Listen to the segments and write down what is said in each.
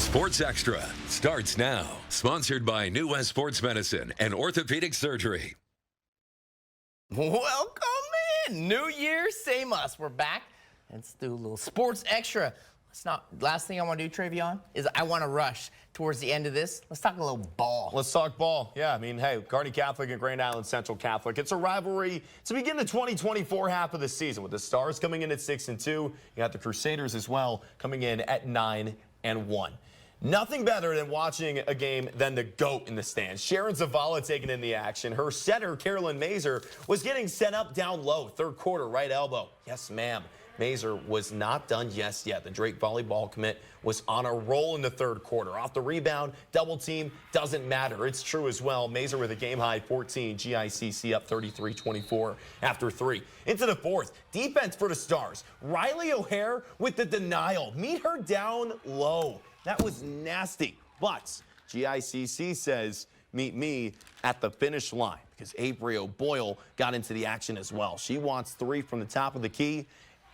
Sports Extra starts now. Sponsored by New West Sports Medicine and Orthopedic Surgery. Welcome in. New year, same us. We're back. Let's do a little Sports Extra. Last thing I want to do, Travion, is I want to rush towards the end of this. Let's talk a little ball. Let's talk ball. Yeah, I mean, hey, Kearney Catholic and Grand Island Central Catholic. It's a rivalry to begin the 2024 half of the season with the Stars coming in at 6-2. You got the Crusaders as well coming in at 9-1. Nothing better than watching a game than the GOAT in the stands. Sharon Zavala taking in the action. Her setter, Carolyn Mazer, was getting set up down low. Third quarter, right elbow. Yes, ma'am. Mazer was not done just yet. The Drake volleyball commit was on a roll in the third quarter. Off the rebound, double team, doesn't matter. It's true as well. Mazer with a game-high 14. GICC up 33-24 after 3. Into the fourth. Defense for the Stars. Riley O'Hare with the denial. Meet her down low. That was nasty. But GICC says, meet me at the finish line because Avery O'Boyle got into the action as well. She wants 3 from the top of the key.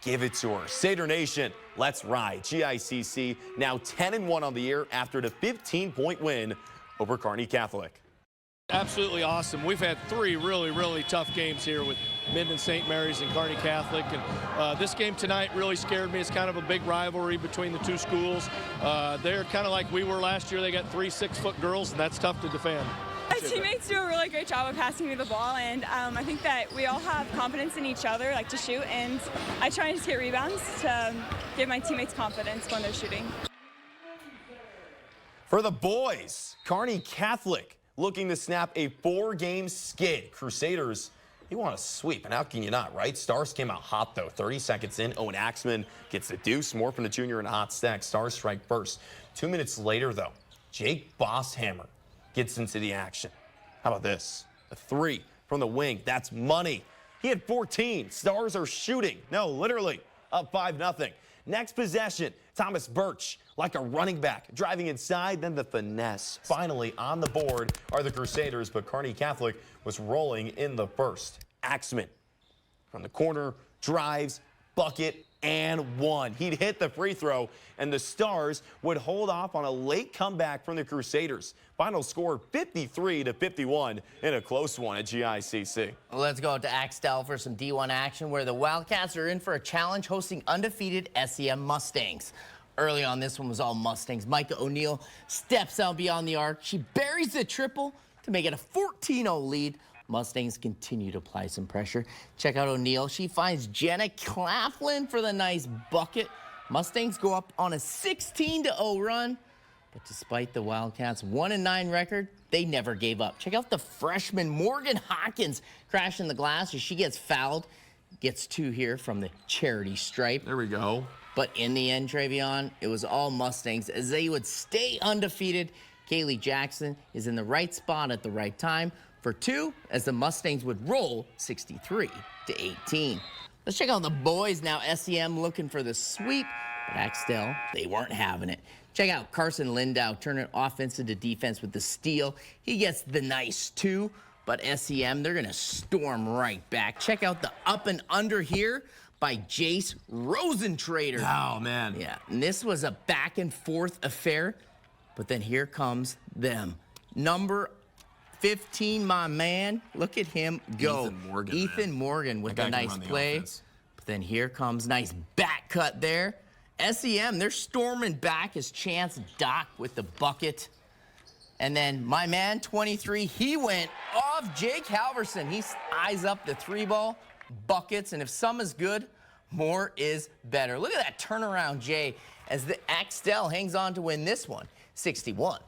Give it to her. Seder Nation, let's ride. GICC now 10-1 on the year after the 15-point win over Kearney Catholic. Absolutely awesome. We've had 3 really tough games here with Minden St. Mary's and Kearney Catholic. And this game tonight really scared me. It's kind of a big rivalry between the two schools. They're kind of like we were last year. They got 3 6-foot girls, and that's tough to defend. My teammates do a really great job of passing me the ball, and I think that we all have confidence in each other, like to shoot, and I try and just get rebounds to give my teammates confidence when they're shooting. For the boys, Kearney Catholic looking to snap a 4-game skid. Crusaders, you want to sweep, and how can you not, right? Stars came out hot, though. 30 seconds in, Owen Axman gets the deuce. More from the junior in a hot stack. Stars strike first. 2 minutes later, though, Jake Bosshammer gets into the action. How about this? A 3 from the wing. That's money. He had 14. Stars are shooting. No, literally. Up 5-0. Next possession, Thomas Birch, like a running back, driving inside, then the finesse. Finally on the board are the Crusaders, but Kearney Catholic was rolling in the first. Axman from the corner, drives, bucket, and 1. He'd hit the free throw, and the Stars would hold off on a late comeback from the Crusaders. Final score 53-51 in a close one at GICC. Let's go to Axtell for some D1 action where the Wildcats are in for a challenge hosting undefeated SEM Mustangs. Early on, this one was all Mustangs. Micah O'Neill steps out beyond the arc. She buries the triple to make it a 14-0 lead. Mustangs continue to apply some pressure. Check out O'Neill. She finds Jenna Claflin for the nice bucket. Mustangs go up on a 16-0 run. But despite the Wildcats' 1-9 record, they never gave up. Check out the freshman Morgan Hawkins crashing the glass as she gets fouled. Gets 2 here from the charity stripe. There we go. But in the end, Travion, it was all Mustangs as they would stay undefeated. Kaylee Jackson is in the right spot at the right time for 2 as the Mustangs would roll 63-18. Let's check out the boys now. SEM looking for the sweep, but Axtell, they weren't having it. Check out Carson Lindau turning offense into defense with the steal. He gets the nice 2, but SEM, they're going to storm right back. Check out the up and under here by Jace Rosentrader. Oh, man. Yeah, and this was a back and forth affair, but then here comes them. Number 15, my man. Look at him go. Ethan Morgan with a nice play. But then here comes nice back cut there. SEM, they're storming back as Chance Dock with the bucket. And then my man, 23, he went off Jake Halverson. He eyes up the 3-ball, buckets, and if some is good, more is better. Look at that turnaround, Jay, as the Axtell hangs on to win this one, 61-48.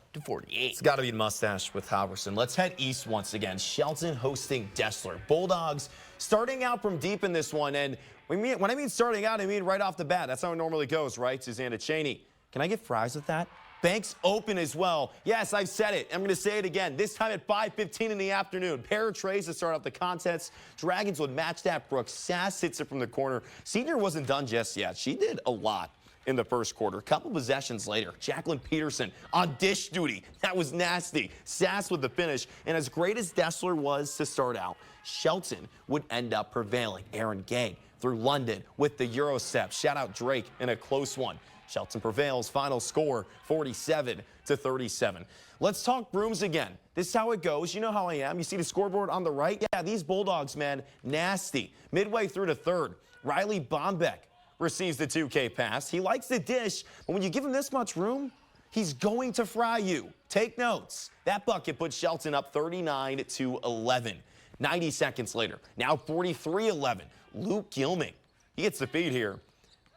It's got to be mustache with Halverson. Let's head east once again. Shelton hosting Dessler. Bulldogs starting out from deep in this one, and when I mean starting out, I mean right off the bat. That's how it normally goes, right? Susanna Cheney. Can I get fries with that? Banks open as well. Yes, I've said it. I'm going to say it again. This time at 5:15 in the afternoon. Pair of trays to start off the contest. Dragons would match that. Brooke Sass hits it from the corner. Senior wasn't done just yet. She did a lot in the first quarter. A couple possessions later, Jacqueline Peterson on dish duty. That was nasty. Sass with the finish. And as great as Dessler was to start out, Shelton would end up prevailing. Aaron Gay through London with the Euro step. Shout out Drake in a close one. Shelton prevails. Final score 47-37. Let's talk brooms again. This is how it goes. You know how I am. You see the scoreboard on the right? Yeah, these Bulldogs, man, nasty. Midway through the third, Riley Bombeck receives the 2K pass. He likes the dish, but when you give him this much room, he's going to fry you. Take notes. That bucket put Shelton up 39-11. 90 seconds later, now 43-11. Luke Gilman, he gets the feed here.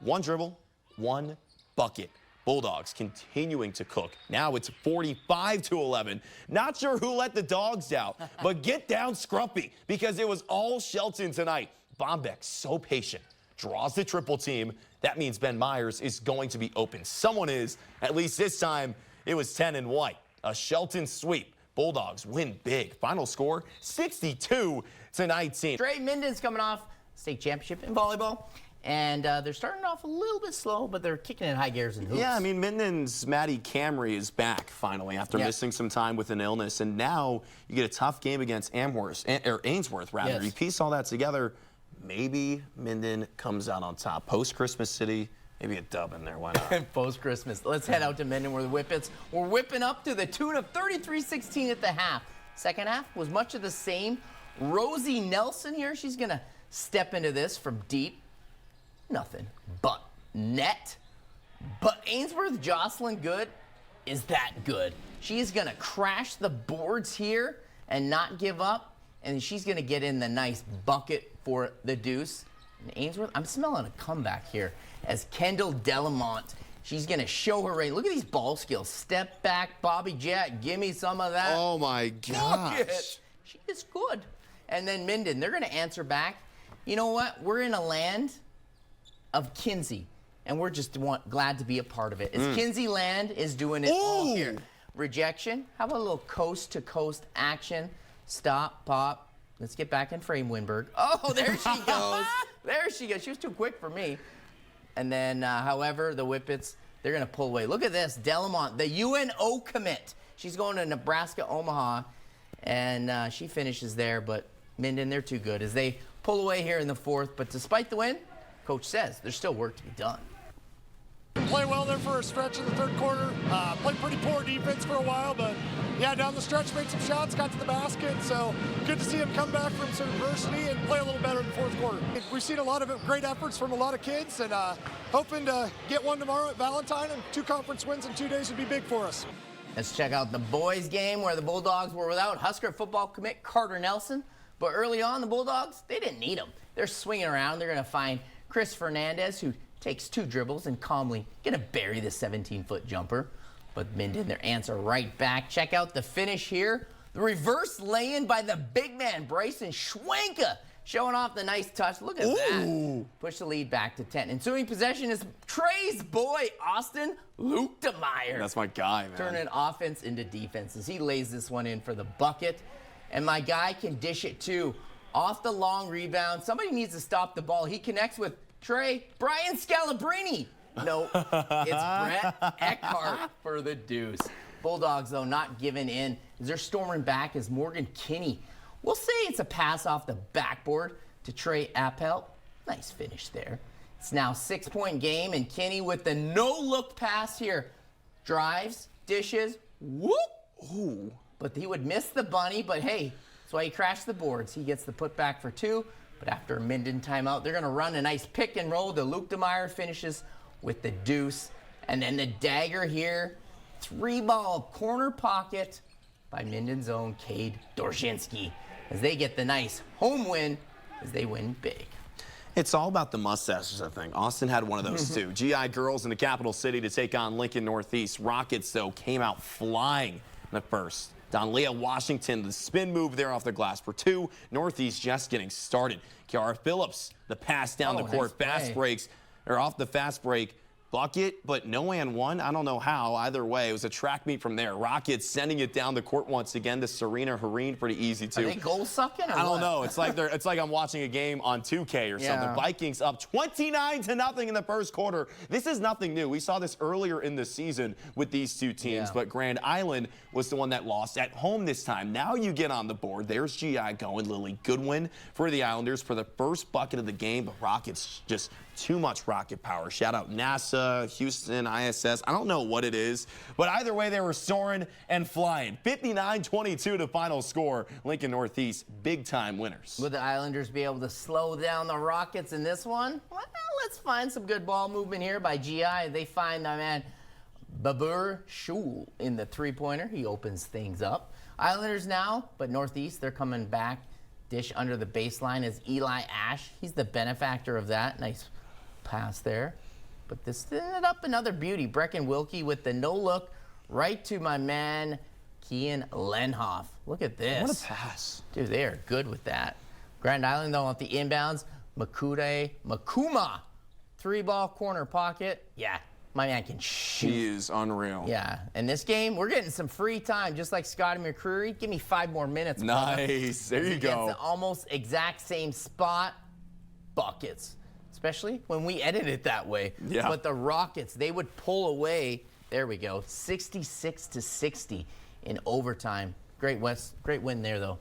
One dribble, one bucket. Bulldogs continuing to cook. Now it's 45-11. Not sure who let the dogs out, but get down Scrumpy, because it was all Shelton tonight. Bombeck, so patient, draws the triple team. That means Ben Myers is going to be open. Someone is. At least this time, it was 10 and white. A Shelton sweep. Bulldogs win big. Final score 62-19. Trey Minden's coming off state championship in volleyball. And they're starting off a little bit slow, but they're kicking in high gears and hoops. Yeah, I mean, Minden's Maddie Camry is back finally after missing some time with an illness. And now you get a tough game against Ainsworth, rather. Yes. You piece all that together, maybe Minden comes out on top. Post-Christmas City, maybe a dub in there. Why not? Post-Christmas. Let's head out to Minden where the Whippets were whipping up to the tune of 33-16 at the half. Second half was much of the same. Rosie Nelson here, she's going to step into this from deep. Nothing but net. But Ainsworth Jocelyn Good is that good. She's going to crash the boards here and not give up. And she's going to get in the nice bucket for the deuce. And Ainsworth, I'm smelling a comeback here as Kendall Delamont. She's going to show her range. Look at these ball skills. Step back, Bobby Jack. Give me some of that. Oh, my gosh. Bucket. She is good. And then Minden, they're going to answer back. You know what? We're in a land of Kinsey, and we're just glad to be a part of it. As Kinsey Land is doing it all here. Rejection. How about a little coast-to-coast action? Stop, pop. Let's get back in frame, Winberg. Oh, there she goes. There she goes. She was too quick for me. And then, however, the Whippets, they're going to pull away. Look at this. Delamont, the UNO commit. She's going to Nebraska, Omaha, and she finishes there. But Minden, they're too good as they pull away here in the fourth. But despite the win, Coach says there's still work to be done. Play well there for a stretch in the third quarter. Played pretty poor defense for a while, but yeah, down the stretch made some shots, got to the basket. So good to see him come back from some adversity and play a little better in the fourth quarter. We've seen a lot of great efforts from a lot of kids, and hoping to get one tomorrow at Valentine, and 2 conference wins in 2 days would be big for us. Let's check out the boys' game where the Bulldogs were without Husker football commit Carter Nelson. But early on, the Bulldogs, they didn't need him. They're swinging around. They're going to find Chris Fernandez, who takes 2 dribbles and calmly gonna bury the 17-foot jumper. But Minden, their answer right back. Check out the finish here. The reverse lay-in by the big man, Bryson Schwenka, showing off the nice touch. Look at that. Push the lead back to 10. Ensuing possession is Trey's boy, Austin Luchtemeier. That's my guy, man. Turning offense into defense as he lays this one in for the bucket. And my guy can dish it too. Off the long rebound. Somebody needs to stop the ball. He connects with Trey, Brian Scalabrini. No, it's Brett Eckhart for the deuce. Bulldogs, though, not giving in as they're storming back as Morgan Kinney. We'll say it's a pass off the backboard to Trey Appelt. Nice finish there. It's now 6-point game, and Kinney with the no-look pass here. Drives, dishes, whoop. Ooh. But he would miss the bunny, but hey, that's why he crashed the boards. He gets the putback for 2. But after a Minden timeout, they're going to run a nice pick and roll. The Luchtemeier finishes with the deuce. And then the dagger here. 3-ball corner pocket by Minden's own Cade Dorshinsky as they get the nice home win as they win big. It's all about the mustaches, I think. Austin had one of those too. GI girls in the capital city to take on Lincoln Northeast. Rockets, though, came out flying in the first. Donlea Washington, the spin move there off the glass for 2. Northeast just getting started. Kiara Phillips, the pass down the court, fast breaks, or off the fast break. Bucket, but no and one. I don't know how. Either way, it was a track meet from there. Rockets sending it down the court once again to Serena Hareen. Pretty easy, too. Are they goal sucking or I don't what? know. It's like I'm watching a game on 2K or something. Vikings up 29-0 in the first quarter. This is nothing new. We saw this earlier in the season with these two teams, but Grand Island was the one that lost at home this time. Now you get on the board. There's GI going. Lily Goodwin for the Islanders for the first bucket of the game, but Rockets just too much rocket power. Shout out NASA, Houston, ISS. I don't know what it is, but either way, they were soaring and flying. 59-22 to final score. Lincoln Northeast, big-time winners. Will the Islanders be able to slow down the Rockets in this one? Well, let's find some good ball movement here by GI. They find my man Babur Shul in the three-pointer. He opens things up. Islanders now, but Northeast, they're coming back. Dish under the baseline is Eli Ash. He's the benefactor of that. Nice pass there. But this ended up another beauty. Brecken Wilkie with the no-look right to my man, Kian Lenhoff. Look at this. What a pass. Dude, they are good with that. Grand Island, though, at the inbounds. Makuma. Three-ball corner pocket. Yeah, my man can shoot. He is unreal. Yeah, and this game, we're getting some free time, just like Scotty McCreery. Give me 5 more minutes. Nice. There you He go. gets the almost exact same spot. Buckets. Especially when we edit it that way. Yeah. But the Rockets, they would pull away. There we go. 66-60 in overtime. Great win there, though.